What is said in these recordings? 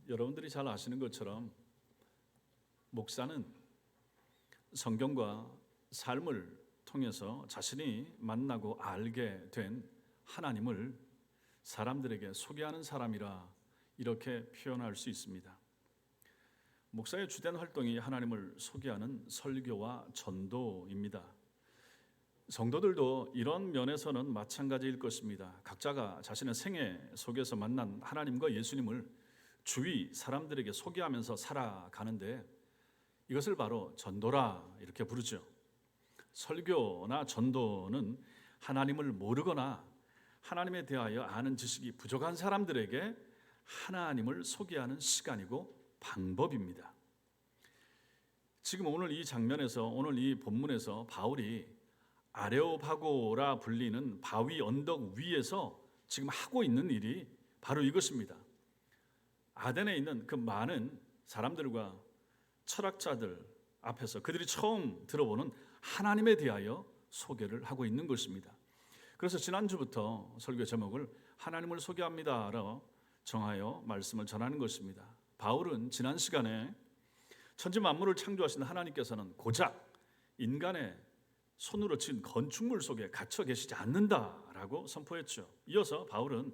여러분들이 잘 아시는 것처럼 목사는 성경과 삶을 통해서 자신이 만나고 알게 된 하나님을 사람들에게 소개하는 사람이라 이렇게 표현할 수 있습니다. 목사의 주된 활동이 하나님을 소개하는 설교와 전도입니다. 성도들도 이런 면에서는 마찬가지일 것입니다. 각자가 자신의 생애 속에서 만난 하나님과 예수님을 주위 사람들에게 소개하면서 살아가는데 이것을 바로 전도라 이렇게 부르죠. 설교나 전도는 하나님을 모르거나 하나님에 대하여 아는 지식이 부족한 사람들에게 하나님을 소개하는 시간이고 방법입니다. 지금 오늘 이 장면에서, 오늘 이 본문에서 바울이 아레오파고라 불리는 바위 언덕 위에서 지금 하고 있는 일이 바로 이것입니다. 아덴에 있는 그 많은 사람들과 철학자들 앞에서 그들이 처음 들어보는 하나님에 대하여 소개를 하고 있는 것입니다. 그래서 지난주부터 설교 제목을 하나님을 소개합니다라고 정하여 말씀을 전하는 것입니다. 바울은 지난 시간에 천지 만물을 창조하신 하나님께서는 고작 인간의 손으로 지은 건축물 속에 갇혀 계시지 않는다라고 선포했죠. 이어서 바울은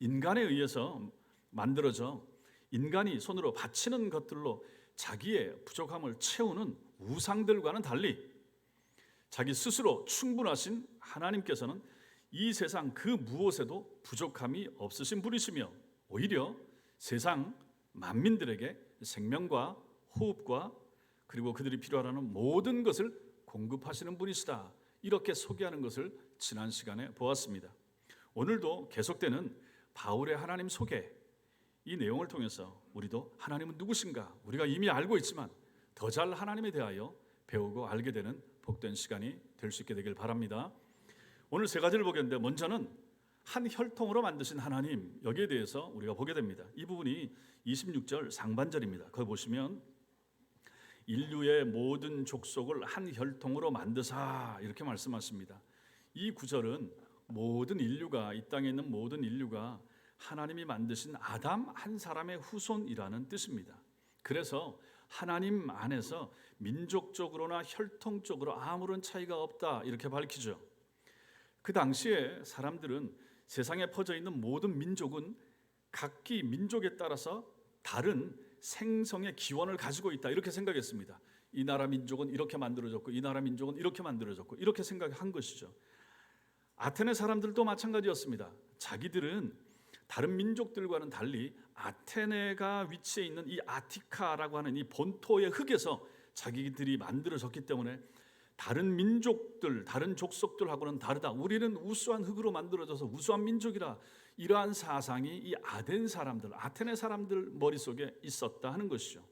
인간에 의해서 만들어져 인간이 손으로 바치는 것들로 자기의 부족함을 채우는 우상들과는 달리 자기 스스로 충분하신 하나님께서는 이 세상 그 무엇에도 부족함이 없으신 분이시며 오히려 세상 만민들에게 생명과 호흡과 그리고 그들이 필요하는 모든 것을 공급하시는 분이시다. 이렇게 소개하는 것을 지난 시간에 보았습니다. 오늘도 계속되는 바울의 하나님 소개, 이 내용을 통해서 우리도 하나님은 누구신가 우리가 이미 알고 있지만 더 잘 하나님에 대하여 배우고 알게 되는 복된 시간이 될 수 있게 되길 바랍니다. 오늘 세 가지를 보겠는데 먼저는 한 혈통으로 만드신 하나님, 여기에 대해서 우리가 보게 됩니다. 이 부분이 26절 상반절입니다. 거기 보시면 인류의 모든 족속을 한 혈통으로 만드사 이렇게 말씀하십니다. 이 구절은 모든 인류가, 이 땅에 있는 모든 인류가 하나님이 만드신 아담 한 사람의 후손이라는 뜻입니다. 그래서 하나님 안에서 민족적으로나 혈통적으로 아무런 차이가 없다 이렇게 밝히죠. 그 당시에 사람들은 세상에 퍼져 있는 모든 민족은 각기 민족에 따라서 다른 생성의 기원을 가지고 있다 이렇게 생각했습니다. 이 나라 민족은 이렇게 만들어졌고 이 나라 민족은 이렇게 만들어졌고 이렇게 생각한 것이죠. 아테네 사람들도 마찬가지였습니다. 자기들은 다른 민족들과는 달리 아테네가 위치해 있는 이 아티카라고 하는 이 본토의 흙에서 자기들이 만들어졌기 때문에 다른 민족들, 다른 족속들하고는 다르다. 우리는 우수한 흙으로 만들어져서 우수한 민족이라. 이러한 사상이 이 아덴 사람들, 아테네 사람들 머릿속에 있었다 하는 것이죠.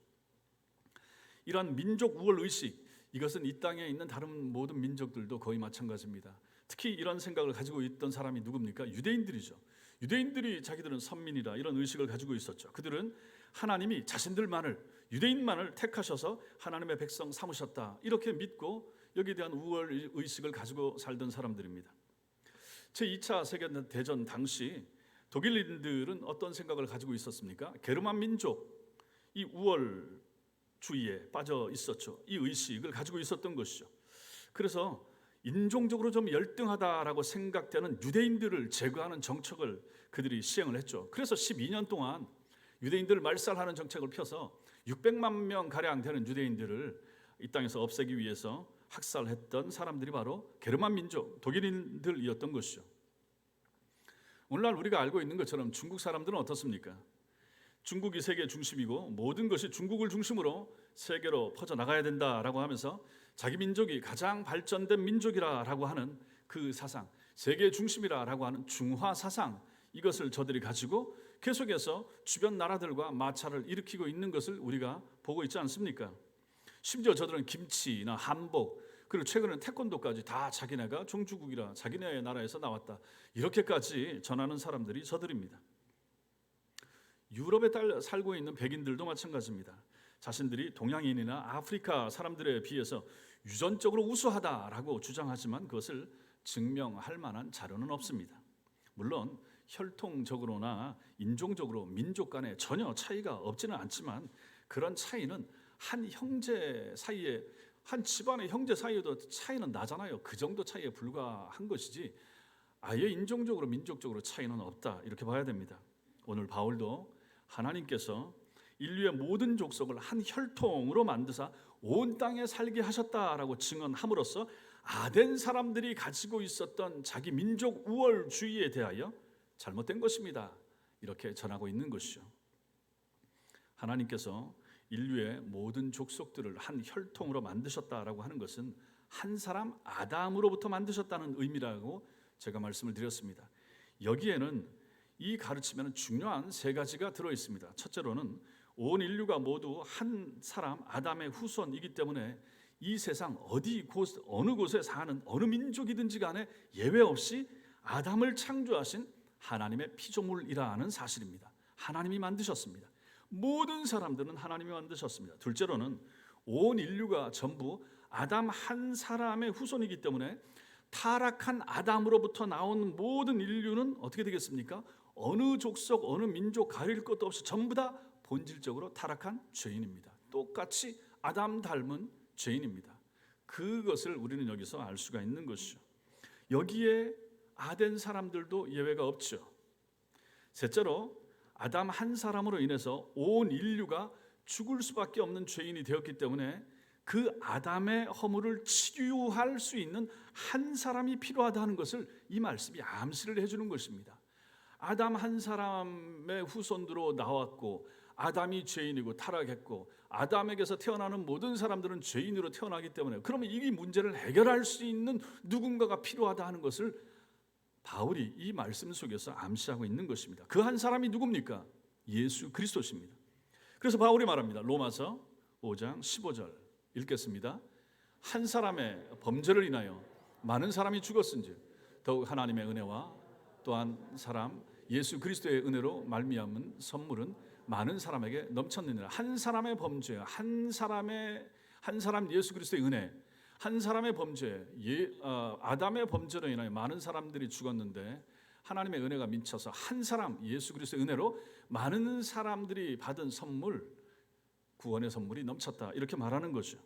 이러한 민족 우월 의식, 이것은 이 땅에 있는 다른 모든 민족들도 거의 마찬가지입니다. 특히 이런 생각을 가지고 있던 사람이 누굽니까? 유대인들이죠. 유대인들이 자기들은 선민이라 이런 의식을 가지고 있었죠. 그들은 하나님이 자신들만을, 유대인만을 택하셔서 하나님의 백성 삼으셨다 이렇게 믿고 여기에 대한 우월 의식을 가지고 살던 사람들입니다. 제2차 세계대전 당시 독일인들은 어떤 생각을 가지고 있었습니까? 게르만 민족, 이 우월주의에 빠져 있었죠. 이 의식을 가지고 있었던 것이죠. 그래서 인종적으로 좀 열등하다라고 생각되는 유대인들을 제거하는 정책을 그들이 시행을 했죠. 그래서 12년 동안 유대인들을 말살하는 정책을 펴서 600만 명 가량 되는 유대인들을 이 땅에서 없애기 위해서 학살했던 사람들이 바로 게르만 민족, 독일인들이었던 것이죠. 오늘날 우리가 알고 있는 것처럼 중국 사람들은 어떻습니까? 중국이 세계 중심이고 모든 것이 중국을 중심으로 세계로 퍼져나가야 된다라고 하면서 자기 민족이 가장 발전된 민족이라고 하는 그 사상, 세계 중심이라고 하는 중화 사상, 이것을 저들이 가지고 계속해서 주변 나라들과 마찰을 일으키고 있는 것을 우리가 보고 있지 않습니까? 심지어 저들은 김치나 한복, 그리고 최근에는 태권도까지 다 자기네가 종주국이라 자기네 나라에서 나왔다 이렇게까지 전하는 사람들이 저들입니다. 유럽에 살고 있는 백인들도 마찬가지입니다. 자신들이 동양인이나 아프리카 사람들에 비해서 유전적으로 우수하다라고 주장하지만 그것을 증명할 만한 자료는 없습니다. 물론 혈통적으로나 인종적으로 민족 간에 전혀 차이가 없지는 않지만 그런 차이는 한 형제 사이에, 한 집안의 형제 사이에도 차이는 나잖아요. 그 정도 차이에 불과한 것이지 아예 인종적으로 민족적으로 차이는 없다, 이렇게 봐야 됩니다. 오늘 바울도 하나님께서 인류의 모든 족속을 한 혈통으로 만드사 온 땅에 살게 하셨다라고 증언함으로써 아덴 사람들이 가지고 있었던 자기 민족 우월주의에 대하여 잘못된 것입니다, 이렇게 전하고 있는 것이죠. 하나님께서 인류의 모든 족속들을 한 혈통으로 만드셨다라고 하는 것은 한 사람 아담으로부터 만드셨다는 의미라고 제가 말씀을 드렸습니다. 여기에는 이 가르침에는 중요한 세 가지가 들어 있습니다. 첫째로는 온 인류가 모두 한 사람 아담의 후손이기 때문에 이 세상 어느 곳에 사는 어느 민족이든지 간에 예외 없이 아담을 창조하신 하나님의 피조물이라는 사실입니다. 하나님이 만드셨습니다. 모든 사람들은 하나님이 만드셨습니다. 둘째로는 온 인류가 전부 아담 한 사람의 후손이기 때문에 타락한 아담으로부터 나온 모든 인류는 어떻게 되겠습니까? 어느 족속, 어느 민족 가릴 것도 없이 전부 다 본질적으로 타락한 죄인입니다. 똑같이 아담 닮은 죄인입니다. 그것을 우리는 여기서 알 수가 있는 것이죠. 여기에 아덴 사람들도 예외가 없죠. 셋째로 아담 한 사람으로 인해서 온 인류가 죽을 수밖에 없는 죄인이 되었기 때문에 그 아담의 허물을 치유할 수 있는 한 사람이 필요하다는 것을 이 말씀이 암시를 해주는 것입니다. 아담 한 사람의 후손으로 나왔고 아담이 죄인이고 타락했고 아담에게서 태어나는 모든 사람들은 죄인으로 태어나기 때문에 그러면 이 문제를 해결할 수 있는 누군가가 필요하다 하는 것을 바울이 이 말씀 속에서 암시하고 있는 것입니다. 그 한 사람이 누굽니까? 예수 그리스도십니다. 그래서 바울이 말합니다. 로마서 5장 15절 읽겠습니다. 한 사람의 범죄를 인하여 많은 사람이 죽었은즉 더욱 하나님의 은혜와 또한 사람 예수 그리스도의 은혜로 말미암은 선물은 많은 사람에게 넘쳤느니라. 한 사람의 범죄, 한 사람 예수 그리스도의 은혜, 한 사람의 범죄, 아담의 범죄로 인하여 많은 사람들이 죽었는데 하나님의 은혜가 미쳐서 한 사람 예수 그리스도의 은혜로 많은 사람들이 받은 선물, 구원의 선물이 넘쳤다, 이렇게 말하는 거죠.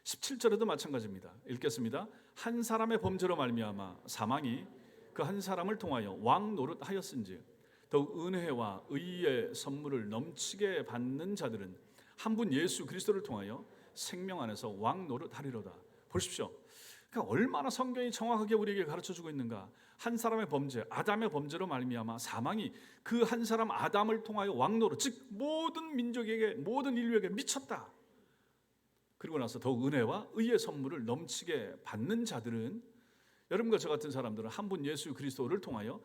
17절에도 마찬가지입니다. 읽겠습니다. 한 사람의 범죄로 말미암아 사망이 그 한 사람을 통하여 왕 노릇하였은즉 더욱 은혜와 의의 선물을 넘치게 받는 자들은 한 분 예수 그리스도를 통하여 생명 안에서 왕 노릇하리로다. 보십시오. 그러니까 얼마나 성경이 정확하게 우리에게 가르쳐주고 있는가. 한 사람의 범죄, 아담의 범죄로 말미암아 사망이 그 한 사람 아담을 통하여 왕 노릇, 즉 모든 민족에게, 모든 인류에게 미쳤다. 그리고 나서 더욱 은혜와 의의 선물을 넘치게 받는 자들은, 여러분과 저 같은 사람들은 한 분 예수 그리스도를 통하여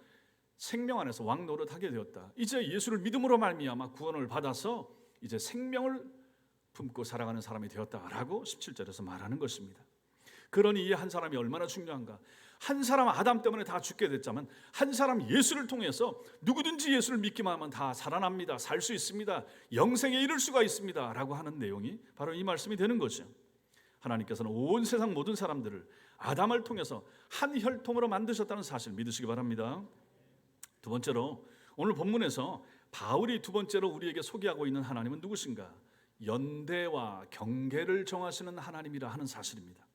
생명 안에서 왕 노릇하게 되었다. 이제 예수를 믿음으로 말미암아 구원을 받아서 이제 생명을 품고 살아가는 사람이 되었다라고 17절에서 말하는 것입니다. 그러니 이 한 사람이 얼마나 중요한가. 한 사람 아담 때문에 다 죽게 됐지만 한 사람 예수를 통해서 누구든지 예수를 믿기만 하면 다 살아납니다. 살 수 있습니다. 영생에 이를 수가 있습니다 라고 하는 내용이 바로 이 말씀이 되는 거죠. 하나님께서는 온 세상 모든 사람들을 아담을 통해서 한 혈통으로 만드셨다는 사실 믿으시기 바랍니다. 두 번째로 오늘 본문에서 바울이 두 번째로 우리에게 소개하고 있는 하나님은 누구신가? 연대와 경계를 정하시는 하나님이라 하는 사실입니다.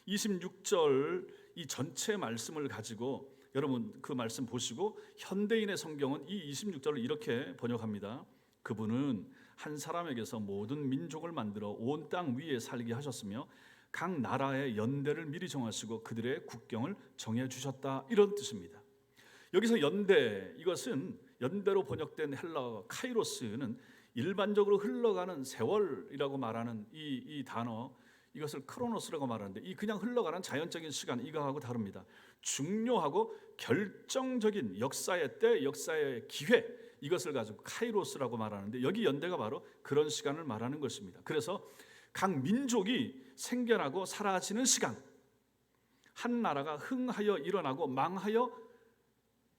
26절 이 전체 말씀을 가지고 여러분 그 말씀 보시고 현대인의 성경은 이 26절을 이렇게 번역합니다. 그분은 한 사람에게서 모든 민족을 만들어 온 땅 위에 살게 하셨으며 각 나라의 연대를 미리 정하시고 그들의 국경을 정해 주셨다, 이런 뜻입니다. 여기서 연대, 이것은 연대로 번역된 헬라어 카이로스는 일반적으로 흘러가는 세월이라고 말하는 이 단어, 이것을 크로노스라고 말하는데 이 그냥 흘러가는 자연적인 시간, 이거하고 다릅니다. 중요하고 결정적인 역사의 때, 역사의 기회, 이것을 가지고 카이로스라고 말하는데 여기 연대가 바로 그런 시간을 말하는 것입니다. 그래서 각 민족이 생겨나고 사라지는 시간, 한 나라가 흥하여 일어나고 망하여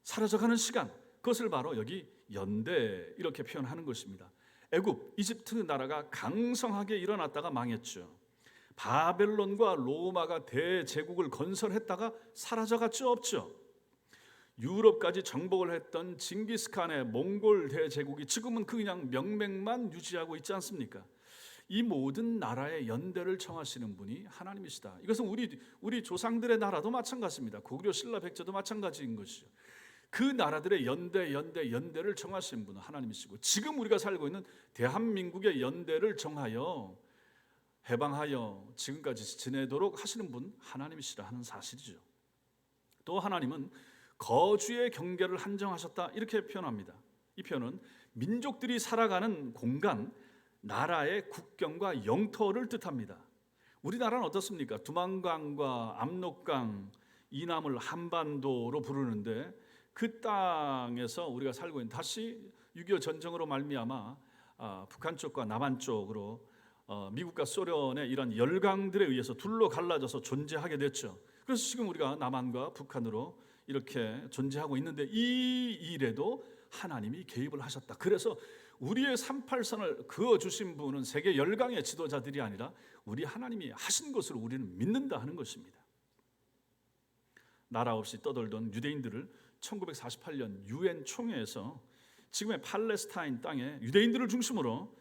사라져가는 시간, 그것을 바로 여기 연대 이렇게 표현하는 것입니다. 애굽, 이집트 나라가 강성하게 일어났다가 망했죠. 바벨론과 로마가 대제국을 건설했다가 사라져갔죠, 없죠. 유럽까지 정복을 했던 징기스칸의 몽골 대제국이 지금은 그냥 명맥만 유지하고 있지 않습니까? 이 모든 나라의 연대를 정하시는 분이 하나님이시다. 이것은 우리 조상들의 나라도 마찬가지입니다. 고구려 신라 백제도 마찬가지인 것이죠. 그 나라들의 연대를 정하신 분은 하나님이시고, 지금 우리가 살고 있는 대한민국의 연대를 정하여 해방하여 지금까지 지내도록 하시는 분 하나님이시라 하는 사실이죠. 또 하나님은 거주의 경계를 한정하셨다 이렇게 표현합니다. 이 표현은 민족들이 살아가는 공간, 나라의 국경과 영토를 뜻합니다. 우리나라는 어떻습니까? 두만강과 압록강, 이남을 한반도로 부르는데, 그 땅에서 우리가 살고 있는, 다시 6.25 전쟁으로 말미암아 북한 쪽과 남한 쪽으로 미국과 소련의 이런 열강들에 의해서 둘로 갈라져서 존재하게 됐죠. 그래서 지금 우리가 남한과 북한으로 이렇게 존재하고 있는데, 이 일에도 하나님이 개입을 하셨다. 그래서 우리의 38선을 그어주신 분은 세계 열강의 지도자들이 아니라 우리 하나님이 하신 것으로 우리는 믿는다 하는 것입니다. 나라 없이 떠돌던 유대인들을 1948년 유엔 총회에서 지금의 팔레스타인 땅에 유대인들을 중심으로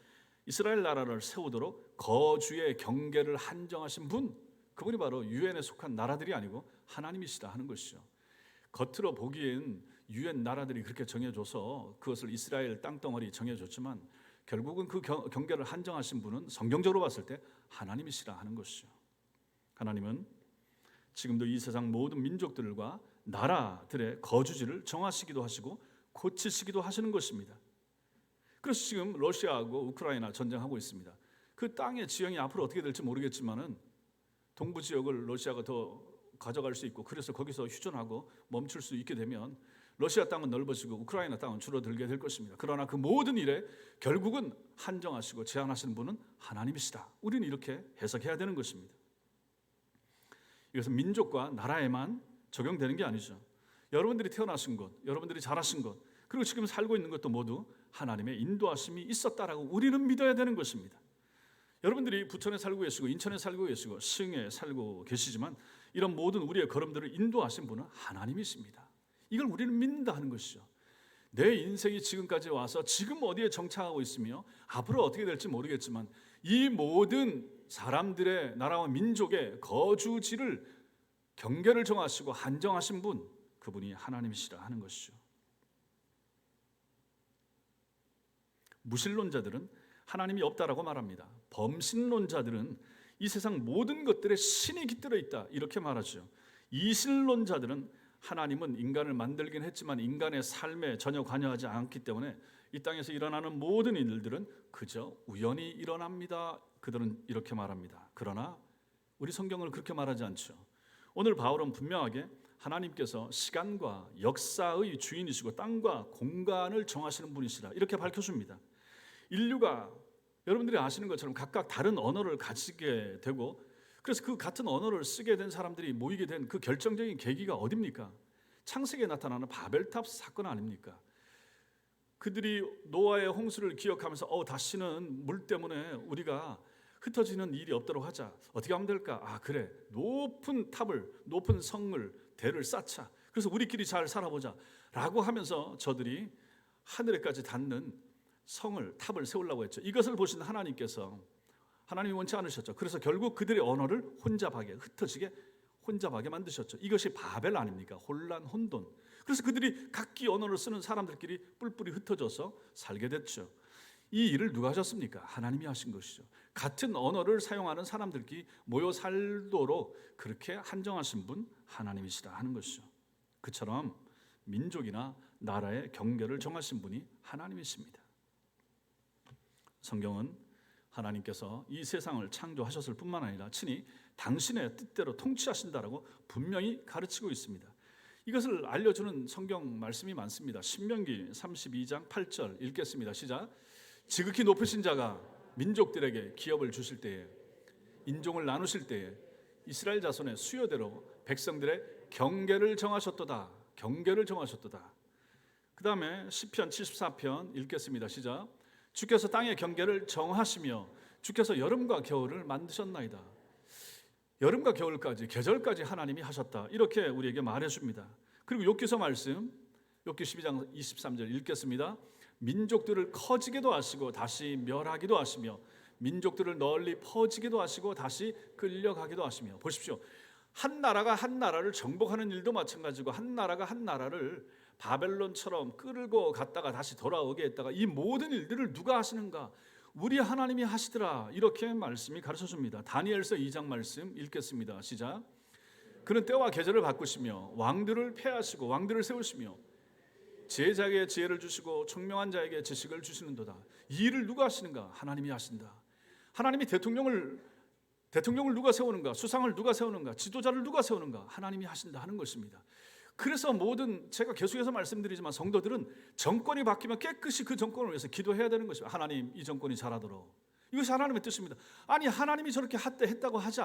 이스라엘 나라를 세우도록 거주의 경계를 한정하신 분, 그분이 바로 유엔에 속한 나라들이 아니고 하나님이시다 하는 것이죠. 겉으로 보기엔 유엔 나라들이 그렇게 정해줘서 그것을 이스라엘 땅덩어리 정해줬지만, 결국은 그 경계를 한정하신 분은 성경적으로 봤을 때 하나님이시라 하는 것이죠. 하나님은 지금도 이 세상 모든 민족들과 나라들의 거주지를 정하시기도 하시고 고치시기도 하시는 것입니다. 그래서 지금 러시아하고 우크라이나 전쟁하고 있습니다. 그 땅의 지형이 앞으로 어떻게 될지 모르겠지만은 동부 지역을 러시아가 더 가져갈 수 있고, 그래서 거기서 휴전하고 멈출 수 있게 되면 러시아 땅은 넓어지고 우크라이나 땅은 줄어들게 될 것입니다. 그러나 그 모든 일에 결국은 한정하시고 제한하시는 분은 하나님이시다. 우리는 이렇게 해석해야 되는 것입니다. 이것은 민족과 나라에만 적용되는 게 아니죠. 여러분들이 태어나신 것, 여러분들이 자라신 것, 그리고 지금 살고 있는 것도 모두 하나님의 인도하심이 있었다라고 우리는 믿어야 되는 것입니다. 여러분들이 부천에 살고 계시고 인천에 살고 계시고 시흥에 살고 계시지만, 이런 모든 우리의 걸음들을 인도하신 분은 하나님이십니다. 이걸 우리는 믿는다 하는 것이죠. 내 인생이 지금까지 와서 지금 어디에 정착하고 있으며 앞으로 어떻게 될지 모르겠지만, 이 모든 사람들의, 나라와 민족의 거주지를, 경계를 정하시고 한정하신 분, 그분이 하나님이시라 하는 것이죠. 무신론자들은 하나님이 없다라고 말합니다. 범신론자들은 이 세상 모든 것들에 신이 깃들어 있다 이렇게 말하죠. 이신론자들은 하나님은 인간을 만들긴 했지만 인간의 삶에 전혀 관여하지 않기 때문에 이 땅에서 일어나는 모든 일들은 그저 우연히 일어납니다. 그들은 이렇게 말합니다. 그러나 우리 성경을 그렇게 말하지 않죠. 오늘 바울은 분명하게 하나님께서 시간과 역사의 주인이시고 땅과 공간을 정하시는 분이시라 이렇게 밝혀줍니다. 인류가 여러분들이 아시는 것처럼 각각 다른 언어를 가지게 되고, 그래서 그 같은 언어를 쓰게 된 사람들이 모이게 된 그 결정적인 계기가 어디입니까? 창세기에 나타나는 바벨탑 사건 아닙니까? 그들이 노아의 홍수를 기억하면서 다시는 물 때문에 우리가 흩어지는 일이 없도록 하자. 어떻게 하면 될까? 그래, 높은 탑을, 높은 성을, 대를 쌓자. 그래서 우리끼리 잘 살아보자 라고 하면서 저들이 하늘에까지 닿는 성을, 탑을 세우려고 했죠. 이것을 보신 하나님께서, 하나님이 원치 않으셨죠. 그래서 결국 그들의 언어를 혼잡하게, 흩어지게 혼잡하게 만드셨죠. 이것이 바벨 아닙니까? 혼란, 혼돈. 그래서 그들이 각기 언어를 쓰는 사람들끼리 뿔뿔이 흩어져서 살게 됐죠. 이 일을 누가 하셨습니까? 하나님이 하신 것이죠. 같은 언어를 사용하는 사람들끼리 모여 살도록 그렇게 한정하신 분 하나님이시라 하는 것이죠. 그처럼 민족이나 나라의 경계를 정하신 분이 하나님이십니다. 성경은 하나님께서 이 세상을 창조하셨을 뿐만 아니라 친히 당신의 뜻대로 통치하신다라고 분명히 가르치고 있습니다. 이것을 알려주는 성경 말씀이 많습니다. 신명기 32장 8절 읽겠습니다. 시작. 지극히 높으신 자가 민족들에게 기업을 주실 때에, 인종을 나누실 때에 이스라엘 자손의 수요대로 백성들의 경계를 정하셨도다. 경계를 정하셨도다. 그 다음에 시편 74편 읽겠습니다. 시작. 주께서 땅의 경계를 정하시며 주께서 여름과 겨울을 만드셨나이다. 여름과 겨울까지, 계절까지 하나님이 하셨다. 이렇게 우리에게 말해줍니다. 그리고 욥기서 말씀, 욥기 12장 23절 읽겠습니다. 민족들을 커지게도 하시고 다시 멸하기도 하시며 민족들을 널리 퍼지게도 하시고 다시 끌려가기도 하시며. 보십시오. 한 나라가 한 나라를 정복하는 일도 마찬가지고 한 나라가 한 나라를 바벨론처럼 끌고 갔다가 다시 돌아오게 했다가 이 모든 일들을 누가 하시는가? 우리 하나님이 하시더라. 이렇게 말씀이 가르쳐줍니다. 다니엘서 2장 말씀 읽겠습니다. 시작. 그는 때와 계절을 바꾸시며 왕들을 폐하시고 왕들을 세우시며 제자에게 지혜를 주시고 총명한 자에게 지식을 주시는도다. 이 일을 누가 하시는가? 하나님이 하신다. 하나님이 대통령을 누가 세우는가? 수상을 누가 세우는가? 지도자를 누가 세우는가? 하나님이 하신다 하는 것입니다. 그래서 모든, 제가 계속해서 말씀드리지만 성도들은 정권이 바뀌면 깨끗이 그 정권을 위해서 기도해야 되는 것입니다. 하나님, 이 정권이 잘하도록. 이것이 하나님의 뜻입니다. 아니, 하나님이 저렇게 했다고 하지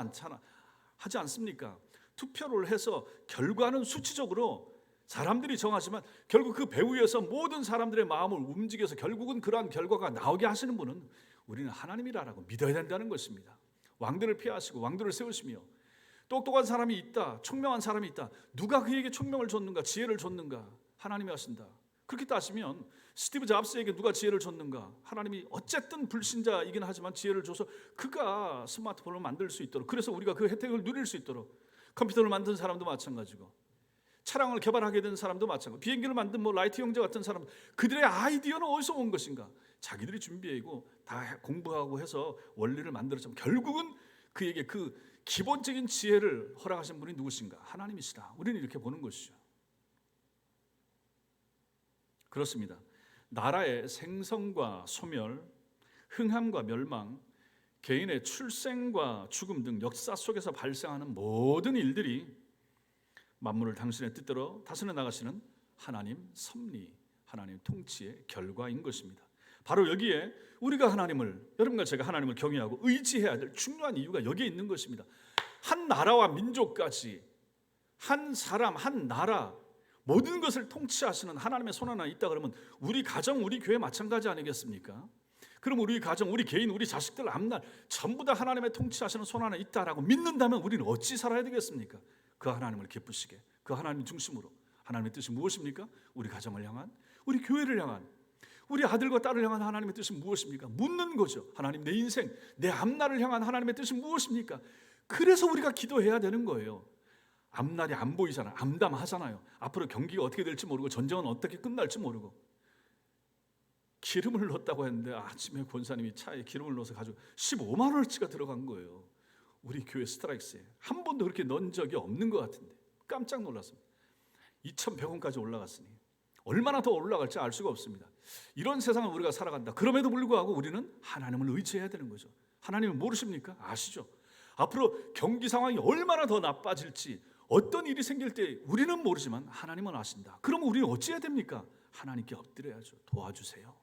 않습니까? 투표를 해서 결과는 수치적으로 사람들이 정하지만 결국 그 배후에서 모든 사람들의 마음을 움직여서 결국은 그러한 결과가 나오게 하시는 분은 우리는 하나님이라고 믿어야 된다는 것입니다. 왕들을 피하시고 왕들을 세우시며 똑똑한 사람이 있다, 총명한 사람이 있다. 누가 그에게 총명을 줬는가, 지혜를 줬는가? 하나님이 하신다. 그렇게 따지면 스티브 잡스에게 누가 지혜를 줬는가? 하나님이 어쨌든 불신자이긴 하지만 지혜를 줘서 그가 스마트폰을 만들 수 있도록, 그래서 우리가 그 혜택을 누릴 수 있도록. 컴퓨터를 만든 사람도 마찬가지고, 차량을 개발하게 된 사람도 마찬가지고, 비행기를 만든 라이트 형제 같은 사람, 그들의 아이디어는 어디서 온 것인가? 자기들이 준비하고 다 공부하고 해서 원리를 만들었지만 결국은 그에게 그 기본적인 지혜를 허락하신 분이 누구신가? 하나님이시다. 우리는 이렇게 보는 것이죠. 그렇습니다. 나라의 생성과 소멸, 흥함과 멸망, 개인의 출생과 죽음 등 역사 속에서 발생하는 모든 일들이 만물을 당신의 뜻대로 다스려 나가시는 하나님 섭리, 하나님 통치의 결과인 것입니다. 바로 여기에 우리가 여러분과 제가 하나님을 경외하고 의지해야 될 중요한 이유가 여기에 있는 것입니다. 한 나라와 민족까지, 한 사람, 한 나라, 모든 것을 통치하시는 하나님의 손 하나 있다 그러면 우리 가정, 우리 교회 마찬가지 아니겠습니까? 그럼 우리 가정, 우리 개인, 우리 자식들 앞날 전부 다 하나님의 통치하시는 손 하나 있다라고 믿는다면 우리는 어찌 살아야 되겠습니까? 그 하나님을 기쁘시게, 그 하나님 중심으로. 하나님의 뜻이 무엇입니까? 우리 가정을 향한, 우리 교회를 향한, 우리 아들과 딸을 향한 하나님의 뜻이 무엇입니까? 묻는 거죠. 하나님, 내 인생, 내 앞날을 향한 하나님의 뜻이 무엇입니까? 그래서 우리가 기도해야 되는 거예요. 앞날이 안 보이잖아요. 암담하잖아요. 앞으로 경기가 어떻게 될지 모르고 전쟁은 어떻게 끝날지 모르고. 기름을 넣었다고 했는데 아침에 권사님이 차에 기름을 넣어서 가지고 15만 원어치가 들어간 거예요. 우리 교회 스트라이크스에 한 번도 그렇게 넣은 적이 없는 것 같은데 깜짝 놀랐습니다. 2,100원까지 올라갔으니 얼마나 더 올라갈지 알 수가 없습니다. 이런 세상을 우리가 살아간다. 그럼에도 불구하고 우리는 하나님을 의지해야 되는 거죠. 하나님을 모르십니까? 아시죠? 앞으로 경기 상황이 얼마나 더 나빠질지, 어떤 일이 생길 때 우리는 모르지만 하나님은 아신다. 그러면 우리는 어찌해야 됩니까? 하나님께 엎드려야죠. 도와주세요.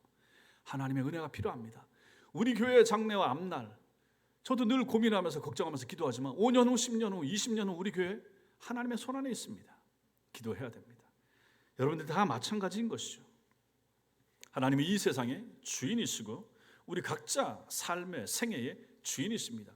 하나님의 은혜가 필요합니다. 우리 교회의 장래와 앞날, 저도 늘 고민하면서 걱정하면서 기도하지만 5년 후, 10년 후, 20년 후 우리 교회 하나님의 손 안에 있습니다. 기도해야 됩니다. 여러분들 다 마찬가지인 것이죠. 하나님이 이 세상의 주인이시고 우리 각자 삶의 생애의 주인이십니다.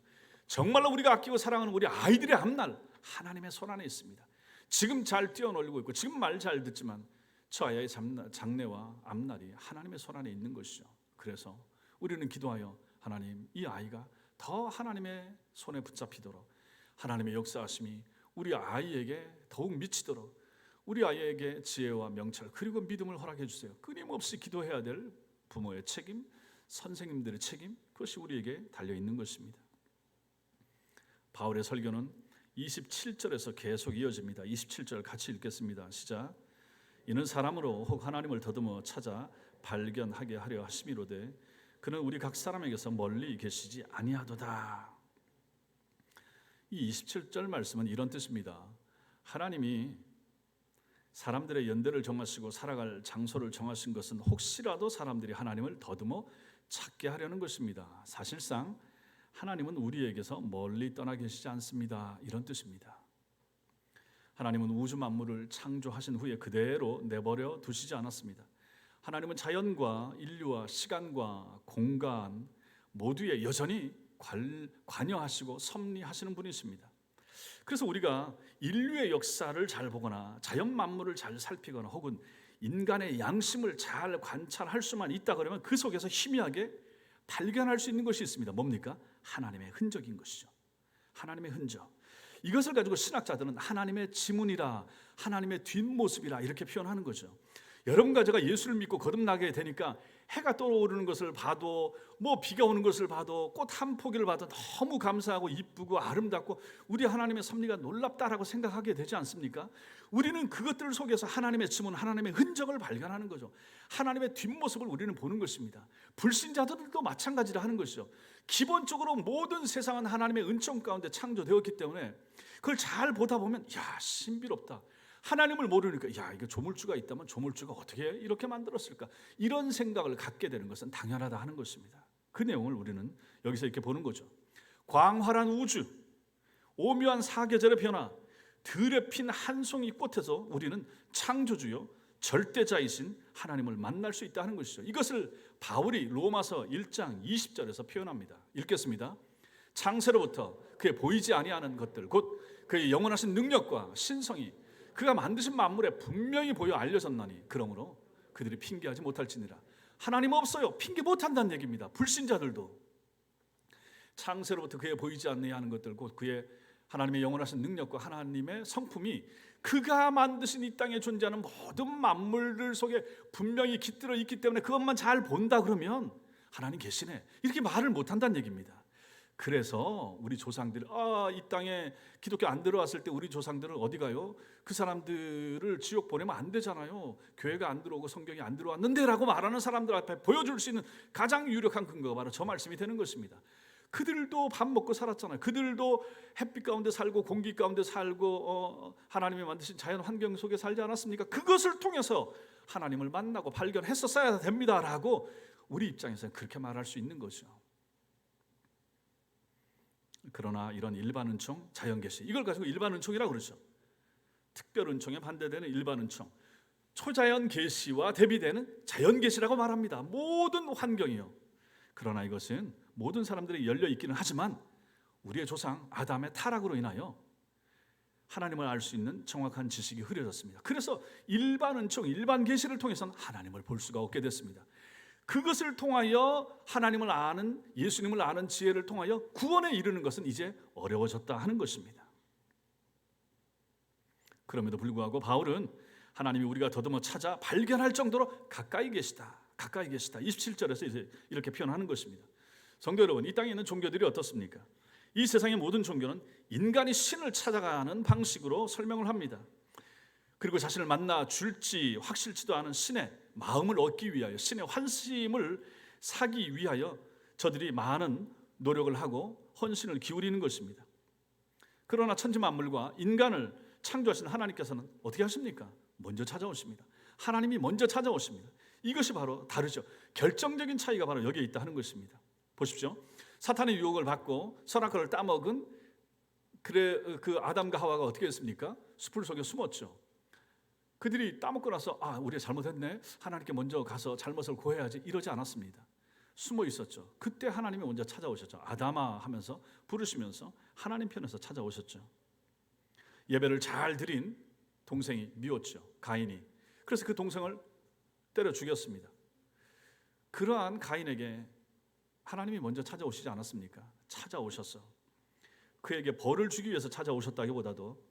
정말로 우리가 아끼고 사랑하는 우리 아이들의 앞날 하나님의 손 안에 있습니다. 지금 잘 뛰어놀고 있고 지금 말 잘 듣지만 저 아이의 장래와 앞날이 하나님의 손 안에 있는 것이죠. 그래서 우리는 기도하여 하나님, 이 아이가 더 하나님의 손에 붙잡히도록, 하나님의 역사하심이 우리 아이에게 더욱 미치도록 우리 아이에게 지혜와 명철 그리고 믿음을 허락해 주세요. 끊임없이 기도해야 될 부모의 책임, 선생님들의 책임, 그것이 우리에게 달려있는 것입니다. 바울의 설교는 27절에서 계속 이어집니다. 27절 같이 읽겠습니다. 시작. 이는 사람으로 혹 하나님을 더듬어 찾아 발견하게 하려 하심이로되 그는 우리 각 사람에게서 멀리 계시지 아니하도다. 이 27절 말씀은 이런 뜻입니다. 하나님이 사람들의 연대를 정하시고 살아갈 장소를 정하신 것은 혹시라도 사람들이 하나님을 더듬어 찾게 하려는 것입니다. 사실상 하나님은 우리에게서 멀리 떠나 계시지 않습니다. 이런 뜻입니다. 하나님은 우주 만물을 창조하신 후에 그대로 내버려 두시지 않았습니다. 하나님은 자연과 인류와 시간과 공간 모두에 여전히 관여하시고 섭리하시는 분이십니다. 그래서 우리가 인류의 역사를 잘 보거나 자연 만물을 잘 살피거나 혹은 인간의 양심을 잘 관찰할 수만 있다 그러면 그 속에서 희미하게 발견할 수 있는 것이 있습니다. 뭡니까? 하나님의 흔적인 것이죠. 하나님의 흔적. 이것을 가지고 신학자들은 하나님의 지문이라, 하나님의 뒷모습이라 이렇게 표현하는 거죠. 여러분과 제가 예수를 믿고 거듭나게 되니까 해가 떠오르는 것을 봐도, 비가 오는 것을 봐도, 꽃 한 포기를 봐도 너무 감사하고 이쁘고 아름답고 우리 하나님의 섭리가 놀랍다라고 생각하게 되지 않습니까? 우리는 그것들 속에서 하나님의 지문, 하나님의 흔적을 발견하는 거죠. 하나님의 뒷모습을 우리는 보는 것입니다. 불신자들도 마찬가지라 하는 것이죠. 기본적으로 모든 세상은 하나님의 은총 가운데 창조되었기 때문에 그걸 잘 보다 보면 신비롭다. 하나님을 모르니까 이거 조물주가 있다면 조물주가 어떻게 이렇게 만들었을까? 이런 생각을 갖게 되는 것은 당연하다 하는 것입니다. 그 내용을 우리는 여기서 이렇게 보는 거죠. 광활한 우주, 오묘한 사계절의 변화, 들에 핀 한 송이 꽃에서 우리는 창조주요 절대자이신 하나님을 만날 수 있다 하는 것이죠. 이것을 바울이 로마서 1장 20절에서 표현합니다. 읽겠습니다. 창세로부터 그의 보이지 아니하는 것들, 곧 그의 영원하신 능력과 신성이 그가 만드신 만물에 분명히 보여 알려졌나니 그러므로 그들이 핑계하지 못할지니라. 하나님 없어요. 핑계 못한다는 얘기입니다. 불신자들도 창세로부터 그의 보이지 아니하는 것들, 곧 그의 하나님의 영원하신 능력과 하나님의 성품이 그가 만드신 이 땅에 존재하는 모든 만물들 속에 분명히 깃들어 있기 때문에 그것만 잘 본다 그러면 하나님 계시네 이렇게 말을 못한다는 얘기입니다. 그래서 우리 조상들이 이 땅에 기독교 안 들어왔을 때 우리 조상들은 어디 가요? 그 사람들을 지옥 보내면 안 되잖아요. 교회가 안 들어오고 성경이 안 들어왔는데 라고 말하는 사람들 앞에 보여줄 수 있는 가장 유력한 근거가 바로 저 말씀이 되는 것입니다. 그들도 밥 먹고 살았잖아요. 그들도 햇빛 가운데 살고 공기 가운데 살고 하나님이 만드신 자연 환경 속에 살지 않았습니까? 그것을 통해서 하나님을 만나고 발견했었어야 됩니다라고 우리 입장에서는 그렇게 말할 수 있는 거죠. 그러나 이런 일반 은총, 자연 계시, 이걸 가지고 일반 은총이라고 그러죠. 특별 은총에 반대되는 일반 은총, 초자연 계시와 대비되는 자연 계시라고 말합니다. 모든 환경이요. 그러나 이것은 모든 사람들이 열려 있기는 하지만 우리의 조상 아담의 타락으로 인하여 하나님을 알 수 있는 정확한 지식이 흐려졌습니다. 그래서 일반 은총, 일반 계시를 통해서는 하나님을 볼 수가 없게 됐습니다. 그것을 통하여 하나님을 아는, 예수님을 아는 지혜를 통하여 구원에 이르는 것은 이제 어려워졌다 하는 것입니다. 그럼에도 불구하고 바울은 하나님이 우리가 더듬어 찾아 발견할 정도로 가까이 계시다. 27절에서 이제 이렇게 표현하는 것입니다. 성도 여러분, 이 땅에 있는 종교들이 어떻습니까? 이 세상의 모든 종교는 인간이 신을 찾아가는 방식으로 설명을 합니다. 그리고 자신을 만나 줄지 확실치도 않은 신의 마음을 얻기 위하여, 신의 환심을 사기 위하여 저들이 많은 노력을 하고 헌신을 기울이는 것입니다. 그러나 천지 만물과 인간을 창조하신 하나님께서는 어떻게 하십니까? 먼저 찾아오십니다. 하나님이 먼저 찾아오십니다. 이것이 바로 다르죠. 결정적인 차이가 바로 여기에 있다 하는 것입니다. 보십시오. 사탄의 유혹을 받고 선악과를 따먹은 그 아담과 하와가 어떻게 했습니까? 숲을 속에 숨었죠. 그들이 따먹고 나서 우리가 잘못했네, 하나님께 먼저 가서 잘못을 고해야지, 이러지 않았습니다. 숨어 있었죠. 그때 하나님이 먼저 찾아오셨죠. 아담아 하면서 부르시면서 하나님 편에서 찾아오셨죠. 예배를 잘 드린 동생이 미웠죠. 가인이. 그래서 그 동생을 때려 죽였습니다. 그러한 가인에게 하나님이 먼저 찾아오시지 않았습니까? 찾아오셨어. 그에게 벌을 주기 위해서 찾아오셨다기보다도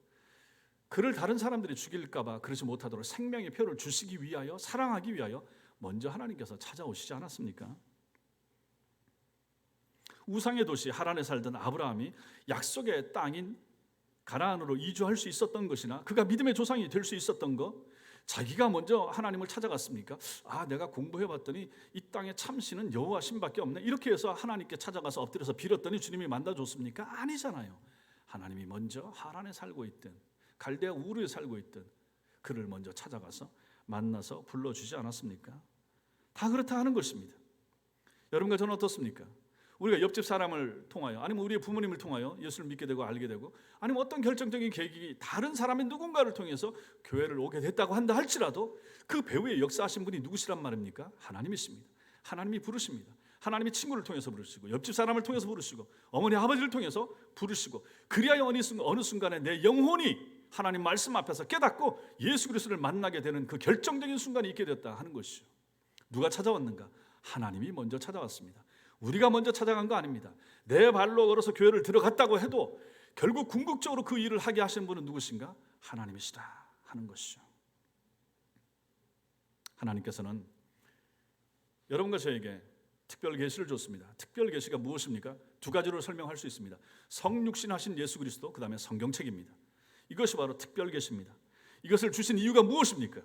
그를 다른 사람들이 죽일까 봐 그러지 못하도록 생명의 표를 주시기 위하여, 사랑하기 위하여 먼저 하나님께서 찾아오시지 않았습니까? 우상의 도시 하란에 살던 아브라함이 약속의 땅인 가나안으로 이주할 수 있었던 것이나 그가 믿음의 조상이 될 수 있었던 것, 자기가 먼저 하나님을 찾아갔습니까? 내가 공부해봤더니 이 땅에 참신은 여호와 신밖에 없네, 이렇게 해서 하나님께 찾아가서 엎드려서 빌었더니 주님이 만나줬습니까? 아니잖아요. 하나님이 먼저 하란에 살고 있든 갈대아 우르에 살고 있든 그를 먼저 찾아가서 만나서 불러주지 않았습니까? 다 그렇다 하는 것입니다. 여러분과 저는 어떻습니까? 우리가 옆집 사람을 통하여, 아니면 우리의 부모님을 통하여 예수를 믿게 되고 알게 되고, 아니면 어떤 결정적인 계기, 다른 사람의 누군가를 통해서 교회를 오게 됐다고 한다 할지라도 그 배후에 역사하신 분이 누구시란 말입니까? 하나님이십니다. 하나님이 부르십니다. 하나님이 친구를 통해서 부르시고 옆집 사람을 통해서 부르시고 어머니 아버지를 통해서 부르시고 그리하여 어느 순간에 내 영혼이 하나님 말씀 앞에서 깨닫고 예수 그리스도를 만나게 되는 그 결정적인 순간이 있게 되었다 하는 것이죠. 누가 찾아왔는가? 하나님이 먼저 찾아왔습니다. 우리가 먼저 찾아간 거 아닙니다. 내 발로 걸어서 교회를 들어갔다고 해도 결국 궁극적으로 그 일을 하게 하신 분은 누구신가? 하나님이시다 하는 것이죠. 하나님께서는 여러분과 저에게 특별 계시를 줬습니다. 특별 계시가 무엇입니까? 두 가지로 설명할 수 있습니다. 성육신하신 예수 그리스도, 그 다음에 성경책입니다. 이것이 바로 특별 계시입니다. 이것을 주신 이유가 무엇입니까?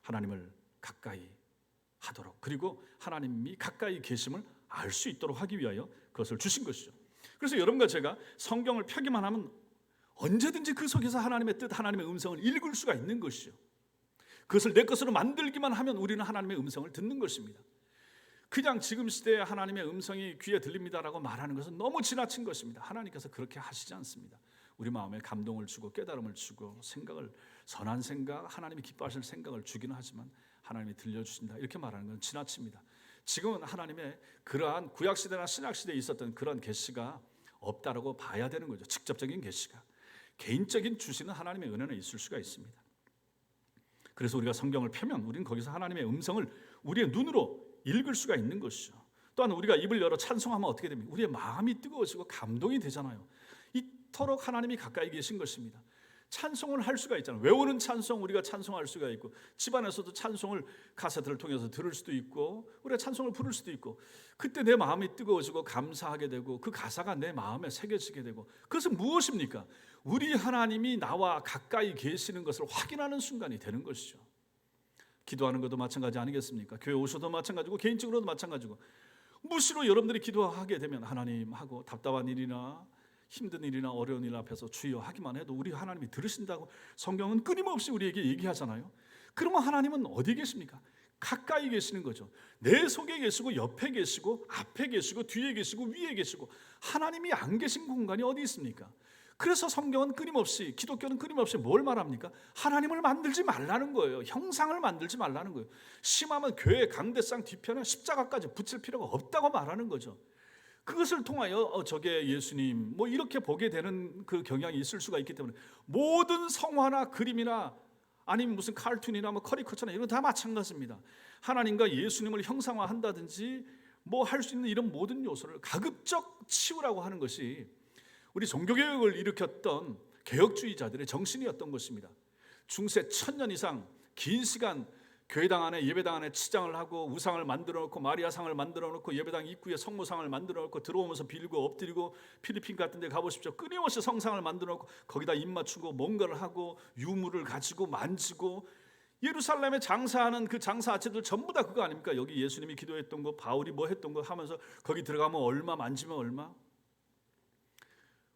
하나님을 가까이 하도록, 그리고 하나님이 가까이 계심을 알 수 있도록 하기 위하여 그것을 주신 것이죠. 그래서 여러분과 제가 성경을 펴기만 하면 언제든지 그 속에서 하나님의 뜻, 하나님의 음성을 읽을 수가 있는 것이죠. 그것을 내 것으로 만들기만 하면 우리는 하나님의 음성을 듣는 것입니다. 그냥 지금 시대에 하나님의 음성이 귀에 들립니다라고 말하는 것은 너무 지나친 것입니다. 하나님께서 그렇게 하시지 않습니다. 우리 마음에 감동을 주고 깨달음을 주고 생각을, 선한 생각, 하나님이 기뻐하실 생각을 주기는 하지만 하나님이 들려주신다 이렇게 말하는 건 지나칩니다. 지금은 하나님의 그러한 구약시대나 신약시대에 있었던 그런 계시가 없다라고 봐야 되는 거죠. 직접적인 계시가, 개인적인 주시는 하나님의 은혜는 있을 수가 있습니다. 그래서 우리가 성경을 펴면 우리는 거기서 하나님의 음성을 우리의 눈으로 읽을 수가 있는 것이죠. 또한 우리가 입을 열어 찬송하면 어떻게 됩니까? 우리의 마음이 뜨거워지고 감동이 되잖아요. 이토록 하나님이 가까이 계신 것입니다. 찬송을 할 수가 있잖아요. 외우는 찬송 우리가 찬송할 수가 있고, 집안에서도 찬송을 카세트를 통해서 들을 수도 있고, 우리가 찬송을 부를 수도 있고, 그때 내 마음이 뜨거워지고 감사하게 되고 그 가사가 내 마음에 새겨지게 되고, 그것은 무엇입니까? 우리 하나님이 나와 가까이 계시는 것을 확인하는 순간이 되는 것이죠. 기도하는 것도 마찬가지 아니겠습니까? 교회 오셔도 마찬가지고 개인적으로도 마찬가지고, 무시로 여러분들이 기도하게 되면 하나님하고 답답한 일이나 힘든 일이나 어려운 일 앞에서 주여 하기만 해도 우리 하나님이 들으신다고 성경은 끊임없이 우리에게 얘기하잖아요. 그러면 하나님은 어디 계십니까? 가까이 계시는 거죠. 내 속에 계시고 옆에 계시고 앞에 계시고 뒤에 계시고 위에 계시고, 하나님이 안 계신 공간이 어디 있습니까? 그래서 성경은 끊임없이, 기독교는 끊임없이 뭘 말합니까? 하나님을 만들지 말라는 거예요. 형상을 만들지 말라는 거예요. 심하면 교회 강대상 뒤편에 십자가까지 붙일 필요가 없다고 말하는 거죠. 그것을 통하여 저게 예수님 뭐 이렇게 보게 되는 그 경향이 있을 수가 있기 때문에, 모든 성화나 그림이나 아니면 무슨 칼툰이나 뭐 커리커처나 이런 거 다 마찬가지입니다. 하나님과 예수님을 형상화한다든지 뭐 할 수 있는 이런 모든 요소를 가급적 치우라고 하는 것이 우리 종교개혁을 일으켰던 개혁주의자들의 정신이었던 것입니다. 중세 1000년 이상 긴 시간 교회당 안에, 예배당 안에 치장을 하고 우상을 만들어 놓고, 마리아상을 만들어 놓고, 예배당 입구에 성모상을 만들어 놓고, 들어오면서 빌고 엎드리고, 필리핀 같은 데 가보십시오. 끊임없이 성상을 만들어 놓고 거기다 입 맞추고 뭔가를 하고 유물을 가지고 만지고, 예루살렘에 장사하는 그 장사아치들 전부 다 그거 아닙니까? 여기 예수님이 기도했던 거, 바울이 뭐 했던 거 하면서 거기 들어가면 얼마, 만지면 얼마.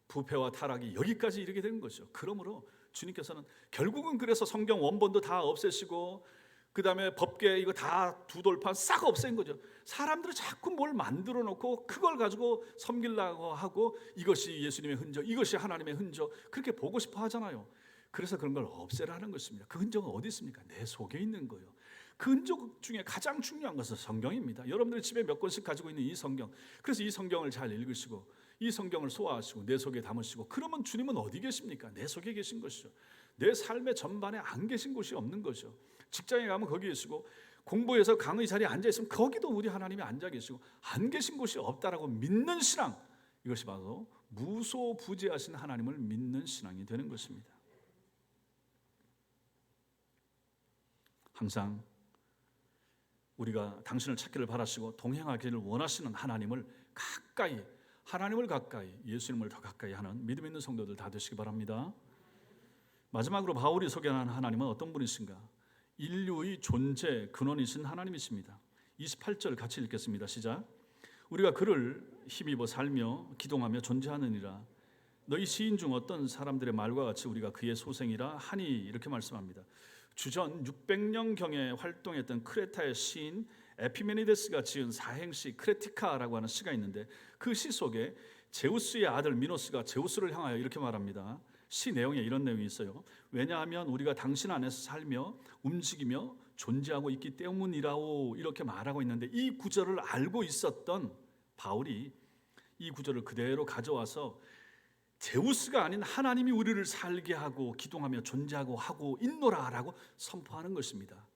부패와 타락이 여기까지 이르게 되는 거죠. 그러므로 주님께서는 결국은 그래서 성경 원본도 다 없애시고, 그 다음에 법계 이거 다 두 돌판 싹 없앤 거죠. 사람들이 자꾸 뭘 만들어 놓고 그걸 가지고 섬기려고 하고, 이것이 예수님의 흔적, 이것이 하나님의 흔적, 그렇게 보고 싶어 하잖아요. 그래서 그런 걸 없애라는 것입니다. 그 흔적은 어디 있습니까? 내 속에 있는 거예요. 그 흔적 중에 가장 중요한 것은 성경입니다. 여러분들이 집에 몇 권씩 가지고 있는 이 성경, 그래서 이 성경을 잘 읽으시고 이 성경을 소화하시고 내 속에 담으시고, 그러면 주님은 어디 계십니까? 내 속에 계신 것이죠. 내 삶의 전반에 안 계신 곳이 없는 거죠. 직장에 가면 거기 계시고, 공부해서 강의 자리에 앉아 있으면 거기도 우리 하나님이 앉아 계시고, 안 계신 곳이 없다라고 믿는 신앙, 이것이 바로 무소부재하신 하나님을 믿는 신앙이 되는 것입니다. 항상 우리가 당신을 찾기를 바라시고 동행하기를 원하시는 하나님을 가까이, 예수님을 더 가까이 하는 믿음 있는 성도들 다 되시기 바랍니다. 마지막으로 바울이 소개하는 하나님은 어떤 분이신가? 인류의 존재 근원이신 하나님이십니다. 28절 같이 읽겠습니다. 시작. 우리가 그를 힘입어 살며 기동하며 존재하느니라. 너희 시인 중 어떤 사람들의 말과 같이 우리가 그의 소생이라 하니, 이렇게 말씀합니다. 주전 600년경에 활동했던 크레타의 시인 에피메니데스가 지은 사행시 크레티카라고 하는 시가 있는데, 그 시 속에 제우스의 아들 미노스가 제우스를 향하여 이렇게 말합니다. 시 내용에 이런 내용이 있어요. 왜냐하면 우리가 당신 안에서 살며 움직이며 존재하고 있기 때문이라오 이렇게 말하고 있는데, 이 구절을 알고 있었던 바울이 이 구절을 그대로 가져와서 제우스가 아닌 하나님이 우리를 살게 하고 기동하며 존재하고 하고 있노라라고 선포하는 것입니다.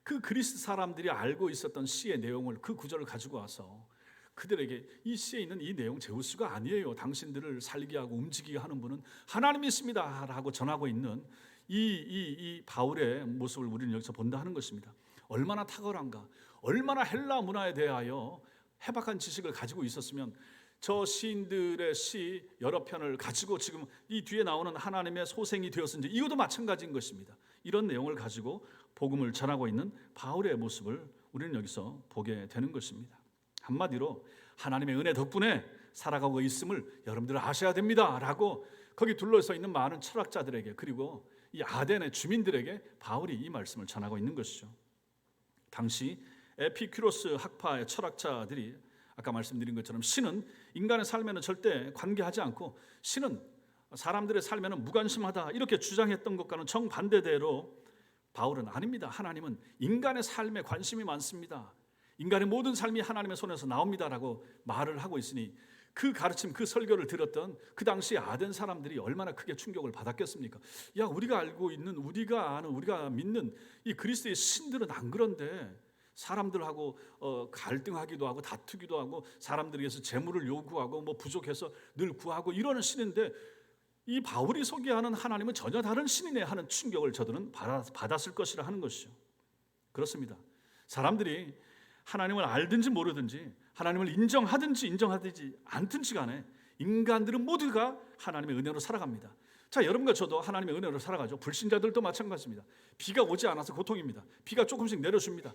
그 그리스 사람들이 알고 있었던 시의 내용을, 그 구절을 가지고 와서 그들에게 이 시에 있는 이 내용 제우스가 아니에요, 당신들을 살게 하고 움직이게 하는 분은 하나님이 있습니다 라고 전하고 있는 이 바울의 모습을 우리는 여기서 본다 하는 것입니다. 얼마나 탁월한가, 얼마나 헬라 문화에 대하여 해박한 지식을 가지고 있었으면 저 시인들의 시 여러 편을 가지고 지금 이 뒤에 나오는 하나님의 소생이 되었은지, 이것도 마찬가지인 것입니다. 이런 내용을 가지고 복음을 전하고 있는 바울의 모습을 우리는 여기서 보게 되는 것입니다. 한마디로 하나님의 은혜 덕분에 살아가고 있음을 여러분들 아셔야 됩니다 라고 거기 둘러서 있는 많은 철학자들에게, 그리고 이 아덴의 주민들에게 바울이 이 말씀을 전하고 있는 것이죠. 당시 에피큐로스 학파의 철학자들이 아까 말씀드린 것처럼 신은 인간의 삶에는 절대 관계하지 않고 신은 사람들의 삶에는 무관심하다 이렇게 주장했던 것과는 정반대대로 바울은 아닙니다. 하나님은 인간의 삶에 관심이 많습니다. 인간의 모든 삶이 하나님의 손에서 나옵니다라고 말을 하고 있으니, 그 가르침, 그 설교를 들었던 그 당시 아덴 사람들이 얼마나 크게 충격을 받았겠습니까? 야, 우리가 알고 있는, 우리가 아는, 우리가 믿는 이 그리스도의 신들은 안 그런데 사람들하고 갈등하기도 하고 다투기도 하고 사람들에게서 재물을 요구하고 뭐 부족해서 늘 구하고 이러는 신인데, 이 바울이 소개하는 하나님은 전혀 다른 신이네 하는 충격을 저들은 받았을 것이라 하는 것이죠. 그렇습니다. 사람들이 하나님을 알든지 모르든지, 하나님을 인정하든지 인정하든지 않든지 간에 인간들은 모두가 하나님의 은혜로 살아갑니다. 자, 여러분과 저도 하나님의 은혜로 살아가죠. 불신자들도 마찬가지입니다. 비가 오지 않아서 고통입니다. 비가 조금씩 내려줍니다.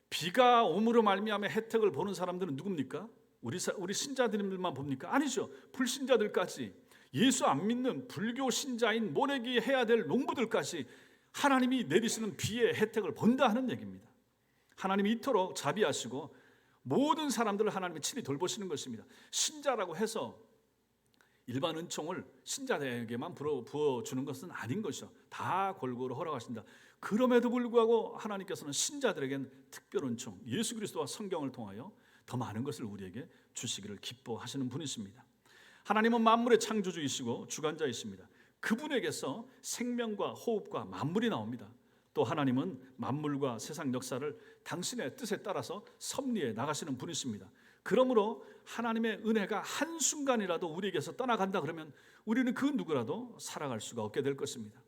비가 오므로 말미암아 혜택을 보는 사람들은 누굽니까? 우리 신자들만 봅니까? 아니죠. 불신자들까지, 예수 안 믿는 불교 신자인 모내기 해야 될 농부들까지 하나님이 내리시는 비의 혜택을 본다 하는 얘기입니다. 하나님이 이토록 자비하시고 모든 사람들을 하나님이 친히 돌보시는 것입니다. 신자라고 해서 일반 은총을 신자에게만 부어주는 것은 아닌 것이죠. 다 골고루 허락하신다. 그럼에도 불구하고 하나님께서는 신자들에겐 특별 은총, 예수 그리스도와 성경을 통하여 더 많은 것을 우리에게 주시기를 기뻐하시는 분이십니다. 하나님은 만물의 창조주이시고 주관자이십니다. 그분에게서 생명과 호흡과 만물이 나옵니다. 또 하나님은 만물과 세상 역사를 당신의 뜻에 따라서 섭리해 나가시는 분이십니다. 그러므로 하나님의 은혜가 한순간이라도 우리에게서 떠나간다 그러면 우리는 그 누구라도 살아갈 수가 없게 될 것입니다.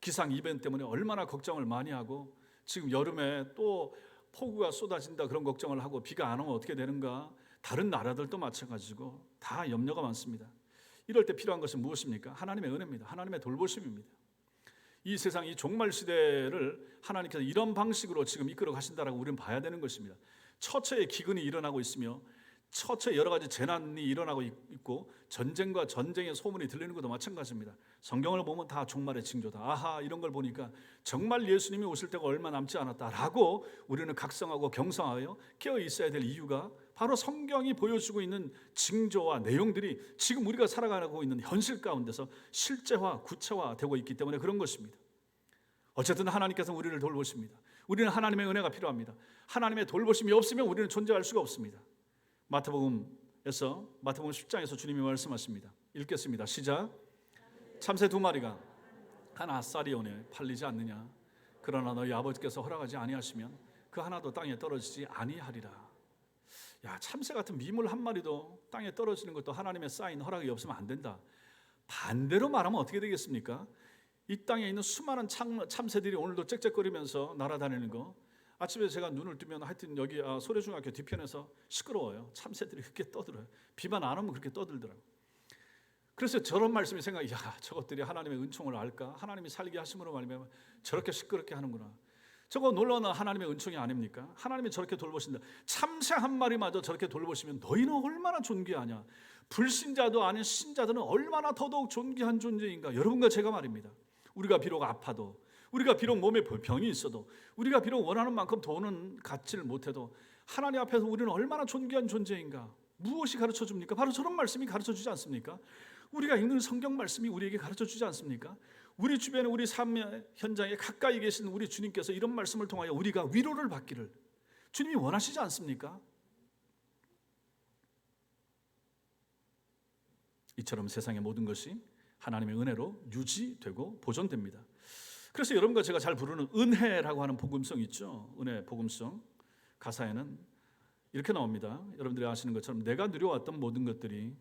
기상 이벤트 때문에 얼마나 걱정을 많이 하고, 지금 여름에 또 폭우가 쏟아진다 그런 걱정을 하고, 비가 안 오면 어떻게 되는가, 다른 나라들도 마찬가지고 다 염려가 많습니다. 이럴 때 필요한 것은 무엇입니까? 하나님의 은혜입니다. 하나님의 돌보심입니다. 이 세상, 이 종말 시대를 하나님께서 이런 방식으로 지금 이끌어 가신다라고 우리는 봐야 되는 것입니다. 처처의 기근이 일어나고 있으며 처처의 여러 가지 재난이 일어나고 있고, 전쟁과 전쟁의 소문이 들리는 것도 마찬가지입니다. 성경을 보면 다 종말의 징조다. 아하, 이런 걸 보니까 정말 예수님이 오실 때가 얼마 남지 않았다라고 우리는 각성하고 경성하여 깨어 있어야 될 이유가 바로 성경이 보여주고 있는 징조와 내용들이 지금 우리가 살아가고 있는 현실 가운데서 실제화, 구체화되고 있기 때문에 그런 것입니다. 어쨌든 하나님께서 우리를 돌보십니다. 우리는 하나님의 은혜가 필요합니다. 하나님의 돌보심이 없으면 우리는 존재할 수가 없습니다. 마태복음 10장에서 주님이 말씀하십니다. 읽겠습니다. 시작. 참새 2마리가 한 아싸리 원에 팔리지 않느냐? 그러나 너희 아버지께서 허락하지 아니하시면 그 하나도 땅에 떨어지지 아니하리라. 야, 참새 같은 미물 한 마리도 땅에 떨어지는 것도 하나님의 사인, 허락이 없으면 안 된다. 반대로 말하면 어떻게 되겠습니까? 이 땅에 있는 수많은 참새들이 오늘도 짹짹거리면서 날아다니는 거, 아침에 제가 눈을 뜨면 하여튼 여기 소래중학교 뒤편에서 시끄러워요. 참새들이 그렇게 떠들어요. 비만 안 오면 그렇게 떠들더라고요. 그래서 저런 말씀이 생각이, 야, 저것들이 하나님의 은총을 알까? 하나님이 살게 하심으로 말미암아 저렇게 시끄럽게 하는구나. 저거 놀라운 하나님의 은총이 아닙니까? 하나님이 저렇게 돌보신다. 참새 한 마리마저 저렇게 돌보시면 너희는 얼마나 존귀하냐. 불신자도 아닌 신자들은 얼마나 더더욱 존귀한 존재인가. 여러분과 제가 말입니다. 우리가 비록 아파도, 우리가 비록 몸에 병이 있어도, 우리가 비록 원하는 만큼 돈은 갖지를 못해도 하나님 앞에서 우리는 얼마나 존귀한 존재인가. 무엇이 가르쳐 줍니까? 바로 저런 말씀이 가르쳐 주지 않습니까? 우리가 읽는 성경 말씀이 우리에게 가르쳐 주지 않습니까? 우리 주변에 우리 삶 현장에 가까이 계신 우리 주님께서 이런 말씀을 통하여 우리가 위로를 받기를 주님이 원하시지 않습니까? 이처럼 세상의 모든 것이 하나님의 은혜로 유지되고 보존됩니다. 그래서 여러분과 제가 잘 부르는 은혜라고 하는 복음성 있죠. 은혜 복음성 가사에는 이렇게 나옵니다. 여러분들이 아시는 것처럼 내가 누려왔던 모든 것들이,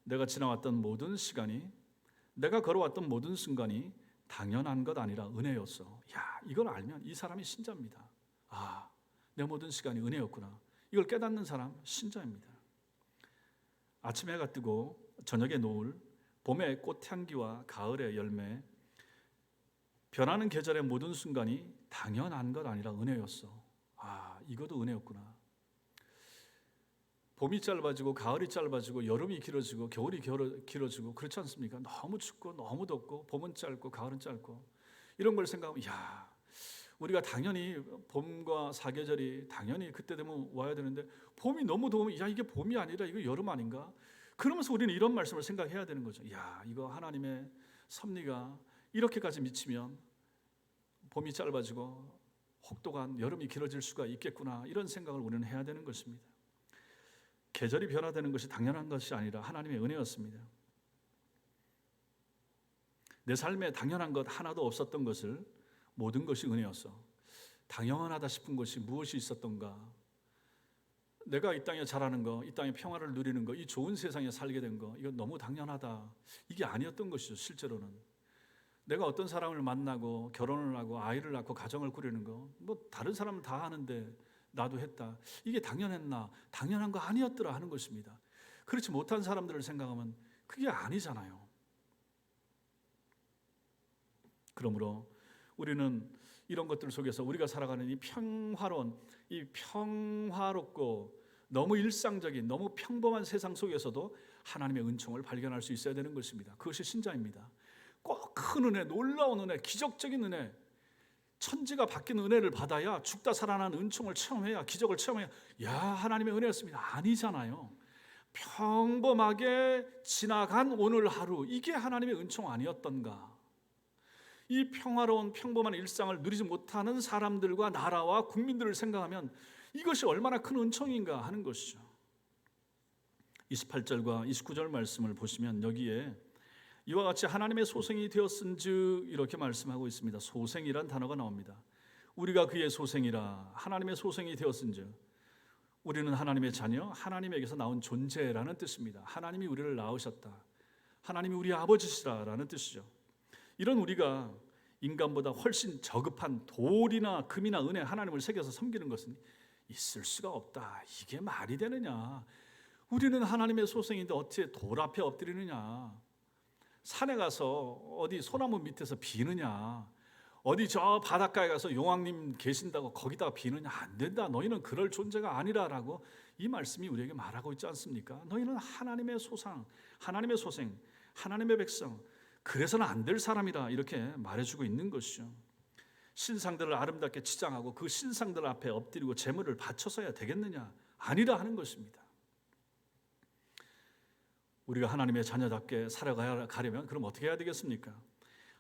내가 지나왔던 모든 시간이, 내가 걸어왔던 모든 순간이 당연한 것 아니라 은혜였어. 야, 이걸 알면 이 사람이 신자입니다. 아, 내 모든 시간이 은혜였구나. 이걸 깨닫는 사람 신자입니다. 아침에 해가 뜨고 저녁에 노을, 봄의 꽃향기와 가을의 열매, 변하는 계절의 모든 순간이 당연한 것 아니라 은혜였어. 아, 이것도 은혜였구나. 봄이 짧아지고 가을이 짧아지고 여름이 길어지고 겨울이 길어지고 그렇지 않습니까? 너무 춥고 너무 덥고 봄은 짧고 가을은 짧고 이런 걸 생각하면 야, 우리가 당연히 봄과 사계절이 당연히 그때 되면 와야 되는데 봄이 너무 더우면 야, 이게 봄이 아니라 이거 여름 아닌가? 그러면서 우리는 이런 말씀을 생각해야 되는 거죠. 야, 이거 하나님의 섭리가 이렇게까지 미치면 봄이 짧아지고 혹독한 여름이 길어질 수가 있겠구나, 이런 생각을 우리는 해야 되는 것입니다. 계절이 변화되는 것이 당연한 것이 아니라 하나님의 은혜였습니다. 내 삶에 당연한 것 하나도 없었던 것을 모든 것이 은혜였어. 당연하다 싶은 것이 무엇이 있었던가? 내가 이 땅에 자라는 거, 이 땅에 평화를 누리는 거, 이 좋은 세상에 살게 된 거, 이건 너무 당연하다. 이게 아니었던 것이죠. 실제로는 내가 어떤 사람을 만나고 결혼을 하고 아이를 낳고 가정을 꾸리는 거, 뭐 다른 사람은 다 하는데 나도 했다. 이게 당연했나? 당연한 거 아니었더라 하는 것입니다. 그렇지 못한 사람들을 생각하면 그게 아니잖아요. 그러므로 우리는 이런 것들 속에서 우리가 살아가는 이 평화롭고 너무 일상적인, 너무 평범한 세상 속에서도 하나님의 은총을 발견할 수 있어야 되는 것입니다. 그것이 신자입니다. 꼭 큰 은혜, 놀라운 은혜, 기적적인 은혜, 천지가 바뀐 은혜를 받아야, 죽다 살아난 은총을 체험해야, 기적을 체험해야 야, 하나님의 은혜였습니다. 아니잖아요. 평범하게 지나간 오늘 하루, 이게 하나님의 은총 아니었던가? 이 평화로운 평범한 일상을 누리지 못하는 사람들과 나라와 국민들을 생각하면 이것이 얼마나 큰 은총인가 하는 것이죠. 28절과 29절 말씀을 보시면 여기에 이와 같이 하나님의 소생이 되었은즉 이렇게 말씀하고 있습니다. 소생이란 단어가 나옵니다. 우리가 그의 소생이라, 하나님의 소생이 되었은즉, 우리는 하나님의 자녀, 하나님에게서 나온 존재라는 뜻입니다. 하나님이 우리를 낳으셨다, 하나님이 우리 아버지시라라는 뜻이죠. 이런 우리가 인간보다 훨씬 저급한 돌이나 금이나 은혜, 하나님을 새겨서 섬기는 것은 있을 수가 없다. 이게 말이 되느냐? 우리는 하나님의 소생인데 어찌 돌 앞에 엎드리느냐? 산에 가서 어디 소나무 밑에서 비느냐? 어디 저 바닷가에 가서 용왕님 계신다고 거기다가 비느냐? 안 된다. 너희는 그럴 존재가 아니라라고 이 말씀이 우리에게 말하고 있지 않습니까? 너희는 하나님의 소상, 하나님의 소생, 하나님의 백성, 그래서는 안 될 사람이다, 이렇게 말해주고 있는 것이죠. 신상들을 아름답게 치장하고 그 신상들 앞에 엎드리고 제물을 바쳐서야 되겠느냐? 아니라 하는 것입니다. 우리가 하나님의 자녀답게 살아가려면 그럼 어떻게 해야 되겠습니까?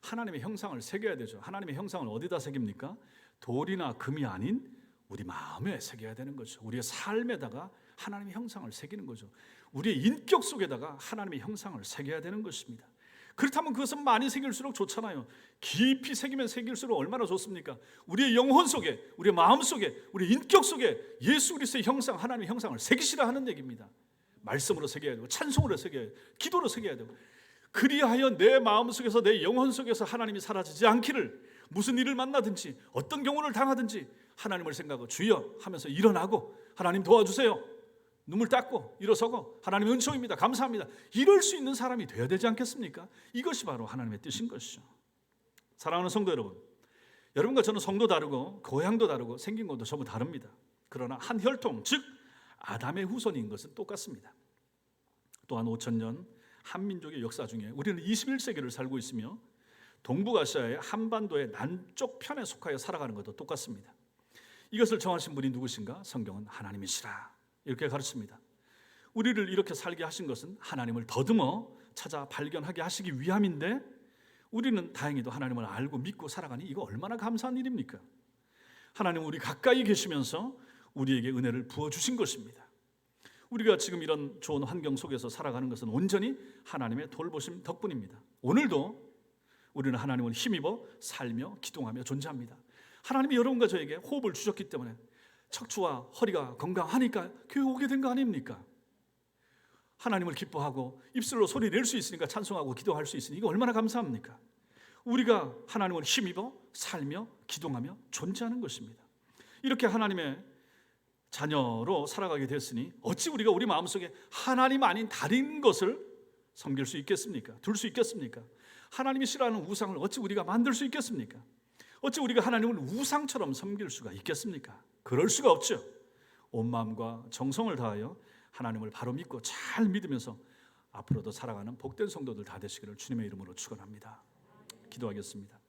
하나님의 형상을 새겨야 되죠. 하나님의 형상을 어디다 새깁니까? 돌이나 금이 아닌 우리 마음에 새겨야 되는 거죠. 우리의 삶에다가 하나님의 형상을 새기는 거죠. 우리의 인격 속에다가 하나님의 형상을 새겨야 되는 것입니다. 그렇다면 그것은 많이 새길수록 좋잖아요. 깊이 새기면 새길수록 얼마나 좋습니까? 우리의 영혼 속에, 우리의 마음 속에, 우리 인격 속에 예수 그리스도의 형상, 하나님의 형상을 새기시라 하는 얘기입니다. 말씀으로 새겨야 되고, 찬송으로 새겨야 되고, 기도로 새겨야 되고, 그리하여 내 마음 속에서, 내 영혼 속에서 하나님이 사라지지 않기를, 무슨 일을 만나든지 어떤 경우를 당하든지 하나님을 생각하고 주여 하면서 일어나고, 하나님 도와주세요, 눈물 닦고 일어서고, 하나님의 은총입니다, 감사합니다, 이럴 수 있는 사람이 되어야 되지 않겠습니까? 이것이 바로 하나님의 뜻인 것이죠. 사랑하는 성도 여러분, 여러분과 저는 성도 다르고 고향도 다르고 생긴 것도 전부 다릅니다. 그러나 한 혈통, 즉 아담의 후손인 것은 똑같습니다. 또한 5,000년 한민족의 역사 중에 우리는 21세기를 살고 있으며 동북아시아의 한반도의 남쪽 편에 속하여 살아가는 것도 똑같습니다. 이것을 정하신 분이 누구신가? 성경은 하나님이시라 이렇게 가르칩니다. 우리를 이렇게 살게 하신 것은 하나님을 더듬어 찾아 발견하게 하시기 위함인데, 우리는 다행히도 하나님을 알고 믿고 살아가니 이거 얼마나 감사한 일입니까? 하나님은 우리 가까이 계시면서 우리에게 은혜를 부어주신 것입니다. 우리가 지금 이런 좋은 환경 속에서 살아가는 것은 온전히 하나님의 돌보심 덕분입니다. 오늘도 우리는 하나님을 힘입어 살며 기도하며 존재합니다. 하나님이 여러분과 저에게 호흡을 주셨기 때문에 척추와 허리가 건강하니까 교회 오게 된 거 아닙니까? 하나님을 기뻐하고 입술로 소리 낼 수 있으니까 찬송하고 기도할 수 있으니 이거 얼마나 감사합니까? 우리가 하나님을 힘입어 살며 기도하며 존재하는 것입니다. 이렇게 하나님의 자녀로 살아가게 됐으니 어찌 우리가 우리 마음속에 하나님 아닌 다른 것을 섬길 수 있겠습니까? 둘 수 있겠습니까? 하나님이 싫어하는 우상을 어찌 우리가 만들 수 있겠습니까? 어찌 우리가 하나님을 우상처럼 섬길 수가 있겠습니까? 그럴 수가 없죠. 온 마음과 정성을 다하여 하나님을 바로 믿고 잘 믿으면서 앞으로도 살아가는 복된 성도들 다 되시기를 주님의 이름으로 축원합니다. 기도하겠습니다.